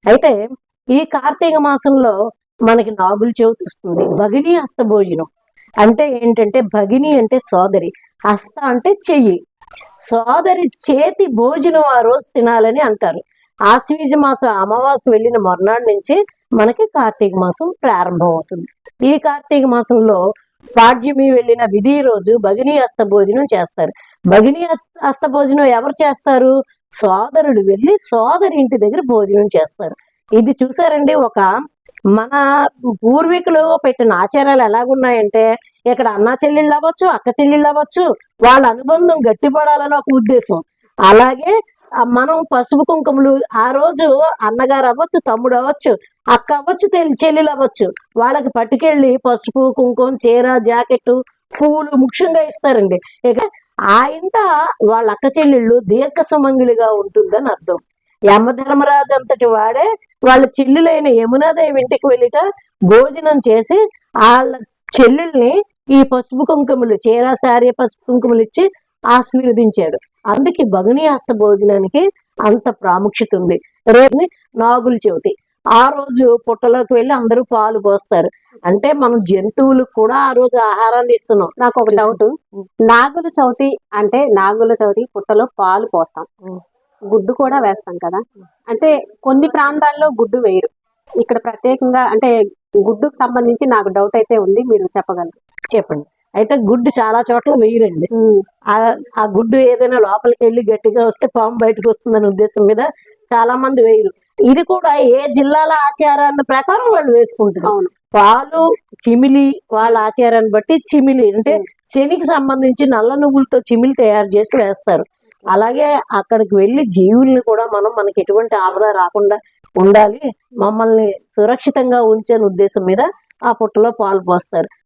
అయితే ఈ కార్తీక మాసంలో మనకి నాగుల చవితి వస్తుంది. భగిని హస్త భోజనం అంటే ఏంటంటే, భగిని అంటే సోదరి, హస్త అంటే చెయ్యి. సోదరి చేతి భోజనం ఆ రోజు తినాలని అంటారు. ఆశ్వీజ మాసం అమావాస్య వెళ్ళిన మర్నాడు నుంచి మనకి కార్తీక మాసం ప్రారంభం అవుతుంది. ఈ కార్తీక మాసంలో పాడ్యమి వెళ్ళిన విధి రోజు భగిని హస్త భోజనం చేస్తారు. భగిని హస్త భోజనం ఎవరు చేస్తారు? సోదరుడు వెళ్ళి సోదరి ఇంటి దగ్గర భోజనం చేస్తారు. ఇది చూసారండి, ఒక మన పూర్వీకులు పెట్టిన ఆచారాలు ఎలాగున్నాయంటే, ఇక్కడ అన్నా చెల్లెళ్ళు అవ్వచ్చు, అక్క చెల్లెళ్ళు అవ్వచ్చు, వాళ్ళ అనుబంధం గట్టిపడాలని ఒక ఉద్దేశం. అలాగే మనం పసుపు కుంకుమలు ఆ రోజు అన్నగారు అవ్వచ్చు, తమ్ముడు అవ్వచ్చు, అక్క అవ్వచ్చు, చెల్లెలు అవ్వచ్చు, వాళ్ళకి పట్టుకెళ్ళి పసుపు కుంకుమ, చీర, జాకెట్, పువ్వులు ముఖ్యంగా ఇస్తారండి. ఇక ఆ ఇంట వాళ్ళ అక్క చెల్లెళ్ళు దీర్ఘ సుమంగిలిగా ఉంటుందని అర్థం. యమధర్మరాజు అంతటి వాడే వాళ్ళ చెల్లెలైన యమునాదేవి ఇంటికి వెళ్ళిట భోజనం చేసి వాళ్ళ చెల్లెల్ని ఈ పసుపు కుంకుమలు, చీర, సారీ, పసుపు కుంకుమలు ఇచ్చి ఆశీర్వదించాడు. అందుకే భగిని హస్త భోజనానికి అంత ప్రాముఖ్యత ఉంది. రేపు నాగుల చవితి. ఆ రోజు పుట్టలోకి వెళ్ళి అందరూ పాలు పోస్తారు. అంటే మనం జంతువులకు కూడా ఆ రోజు ఆహారాన్ని ఇస్తున్నాం. నాకు ఒక డౌట్, నాగుల చవితి అంటే నాగుల చవితి పుట్టలో పాలు పోస్తాం, గుడ్డు కూడా వేస్తాం కదా. అంటే కొన్ని ప్రాంతాల్లో గుడ్డు వేయరు, ఇక్కడ ప్రత్యేకంగా అంటే గుడ్డుకు సంబంధించి నాకు డౌట్ అయితే ఉంది, మీరు చెప్పగలరు? చెప్పండి. అయితే గుడ్డు చాలా చోట్ల వేయరండి. ఆ గుడ్డు ఏదైనా లోపలికి వెళ్ళి గట్టిగా వస్తే పాము బయటకు వస్తుందనే ఉద్దేశం మీద చాలా మంది వేయరు. ఇది కూడా ఏ జిల్లాల ఆచారాన్ని ప్రకారం వాళ్ళు వేసుకుంటారు. అవును. పాలు, చిమిలి వాళ్ళ ఆచారాన్ని బట్టి చిమిలి అంటే శనికి సంబంధించి నల్ల నువ్వులతో చిమిలి తయారు చేసి వేస్తారు. అలాగే అక్కడికి వెళ్ళి జీవుల్ని కూడా మనకి ఎటువంటి ఆపద రాకుండా ఉండాలి, మమ్మల్ని సురక్షితంగా ఉంచే ఉద్దేశం మీద ఆ పుట్టలో పాలు పోస్తారు.